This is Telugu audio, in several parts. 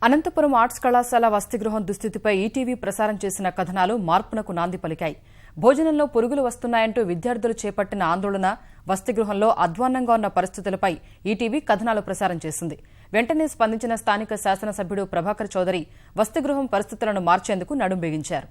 అనంతపురం ఆర్ట్స్ కళాశాల వసతిగృహం దుస్థితిపై ఈటీవీ ప్రసారం చేసిన కథనాలు మార్పునకు నాంది పలికాయి. భోజనంలో పురుగులు వస్తున్నాయంటూ విద్యార్థులు చేపట్టిన ఆందోళన, వసతిగృహంలో అధ్వాన్నంగా ఉన్న పరిస్థితులపై ఈటీవీ కథనాలు ప్రసారం చేసింది. వెంటనే స్పందించిన స్థానిక శాసనసభ్యుడు ప్రభాకర్ చౌదరి వసతిగృహం పరిస్థితులను మార్చేందుకు నడుం బిగించారు.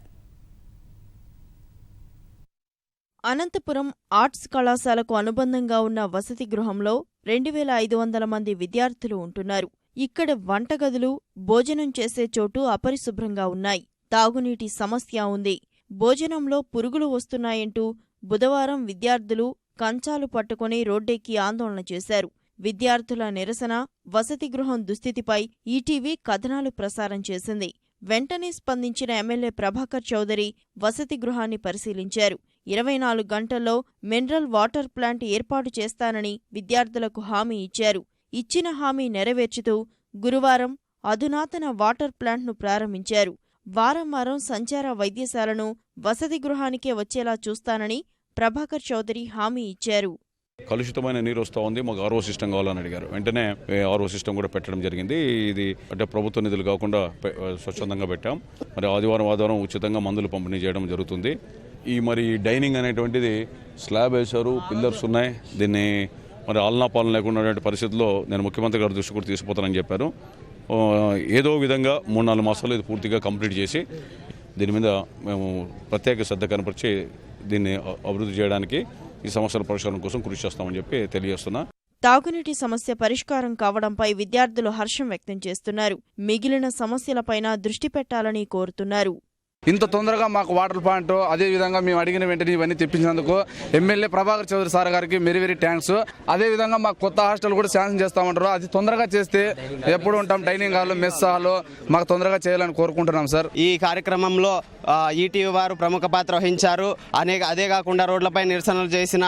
అనంతపురం ఆర్ట్స్ కళాశాలకు అనుబంధంగా ఉన్న వసతి గృహంలో 2500 మంది విద్యార్థులు ఉంటున్నారు. ఇక్కడ వంటగదులు, భోజనం చేసే చోటు అపరిశుభ్రంగా ఉన్నాయి. తాగునీటి సమస్య ఉంది. భోజనంలో పురుగులు వస్తున్నాయంటూ బుధవారం విద్యార్థులు కంచాలు పట్టుకుని రోడ్డెక్కి ఆందోళన చేశారు. విద్యార్థుల నిరసన, వసతి గృహం దుస్థితిపై ఈటీవీ కథనాలు ప్రసారం చేసింది. వెంటనే స్పందించిన ఎమ్మెల్యే ప్రభాకర్ చౌదరి వసతి గృహాన్ని పరిశీలించారు. 24 గంటల్లో మినరల్ వాటర్ ప్లాంట్ ఏర్పాటు చేస్తానని విద్యార్థులకు హామీ ఇచ్చారు. ఇచ్చిన హామీ నెరవేర్చుతూ గురువారం అధునాతన వాటర్ ప్లాంట్ను ప్రారంభించారు. వారం వారం సంచార వైద్యశాలను వసతి గృహానికే వచ్చేలా చూస్తానని ప్రభాకర్ చౌదరి హామీ ఇచ్చారు. కలుషితమైన నీరు వస్తూ ఉంది, మాకు ఆర్ఓ సిస్టమ్ కావాలని అడిగారు. వెంటనే ఆర్ఓ సిస్టమ్ కూడా పెట్టడం జరిగింది. ఇది అంటే ప్రభుత్వ నిధులు కాకుండా స్వచ్ఛందంగా పెట్టాం. మరి ఆదివారం ఉచితంగా మందులు పంపిణీ చేయడం జరుగుతుంది. మరి డైనింగ్ అనేటువంటిది స్లాబ్ వేశారు, పిల్లర్స్ ఉన్నాయి. దీన్ని మరి ఆలనాపాలన లేకుండా పరిస్థితుల్లో నేను ముఖ్యమంత్రి గారి దృష్టి కూడా తీసుకుపోతానని చెప్పారు. ఏదో విధంగా 3-4 మాసాలు ఇది పూర్తిగా కంప్లీట్ చేసి దీని మీద మేము ప్రత్యేక శ్రద్ధ కనపరిచి దీన్ని అభివృద్ధి చేయడానికి, ఈ సమస్యల పరిష్కారం కోసం కృషి చేస్తామని చెప్పి తెలియజేస్తున్నా. తాగునీటి సమస్య పరిష్కారం కావడంపై విద్యార్థులు హర్షం వ్యక్తం చేస్తున్నారు. మిగిలిన సమస్యలపైన దృష్టి పెట్టాలని కోరుతున్నారు. ఇంత తొందరగా మాకు వాటర్ ప్లాంట్, అదేవిధంగా మేము అడిగిన వెంటనే ఇవన్నీ తెప్పించినందుకు ఎమ్మెల్యే ప్రభాకర్ చౌదరి సార్ గారికి వెరీ థ్యాంక్స్. అదేవిధంగా మాకు కొత్త హాస్టల్ కూడా శాంక్షన్ చేస్తామంటారు. అది తొందరగా చేస్తే ఎప్పుడు ఉంటాం, డైనింగ్ హాల్, మెస్ హాల్ మాకు తొందరగా చేయాలని కోరుకుంటున్నాం సార్. ఈ కార్యక్రమంలో ఈటీవీ వారు ప్రముఖ పాత్ర వహించారు. అదే కాకుండా రోడ్లపై నిరసనలు చేసిన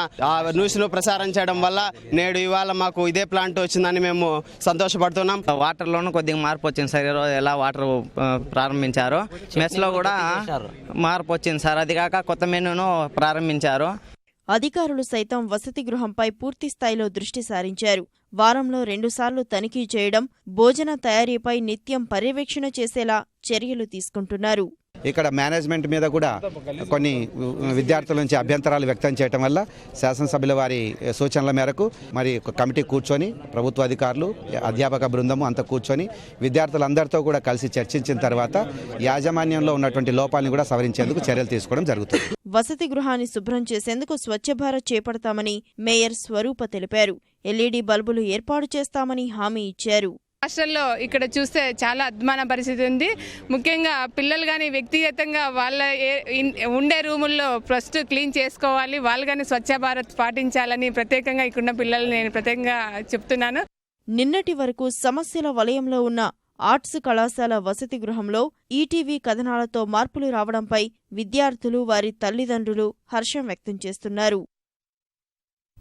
న్యూస్ను ప్రసారం చేయడం వల్ల నేడు ఇవాళ మాకు ఇదే ప్లాంట్ వచ్చిందని మేము సంతోషపడుతున్నాం. వాటర్లోనూ కొద్దిగా మార్పు వచ్చింది సార్. ఈరోజు ఎలా వాటర్ ప్రారంభించారు, మెస్లో కూడా మార్పు వచ్చింది సార్. అది కాక కొత్త మెనూను ప్రారంభించారు. అధికారులు సైతం వసతి గృహంపై పూర్తి స్థాయిలో దృష్టి సారించారు. వారంలో 2 సార్లు తనిఖీ చేయడం, భోజన తయారీపై నిత్యం పర్యవేక్షణ చేసేలా చర్యలు తీసుకుంటున్నారు. ఇక్కడ మేనేజ్మెంట్ మీద కూడా కొన్ని విద్యార్థుల నుంచి అభ్యంతరాలు వ్యక్తం చేయడం వల్ల శాసనసభ్యుల వారి సూచనల మేరకు మరి కమిటీ కూర్చొని, ప్రభుత్వ అధికారులు, అధ్యాపక బృందము అంతా కూర్చొని విద్యార్థులందరితో కూడా కలిసి చర్చించిన తర్వాత యాజమాన్యంలో ఉన్నటువంటి లోపాలను కూడా సవరించేందుకు చర్యలు తీసుకోవడం జరుగుతుంది. వసతి గృహాన్ని శుభ్రం చేసేందుకు స్వచ్ఛ భారత్ చేపడతామని మేయర్ స్వరూప తెలిపారు. ఎల్ఈడీ బల్బులు ఏర్పాటు చేస్తామని హామీ ఇచ్చారు. హాస్టల్లో ఇక్కడ చూస్తే చాలా అద్మాన పరిస్థితి ఉంది. ముఖ్యంగా పిల్లలు కానీ వ్యక్తిగతంగా వాళ్ళ ఉండే రూముల్లో ఫస్ట్ క్లీన్ చేసుకోవాలి. వాళ్ళు కానీ స్వచ్ఛ భారత్ పాటించాలని ప్రత్యేకంగా ఇక్కడున్న పిల్లలు నేను ప్రత్యేకంగా చెప్తున్నాను. నిన్నటి వరకు సమస్యల వలయంలో ఉన్న ఆర్ట్స్ కళాశాల వసతి గృహంలో ఈటీవీ కథనాలతో మార్పులు రావడంపై విద్యార్థులు, వారి తల్లిదండ్రులు హర్షం వ్యక్తం చేస్తున్నారు.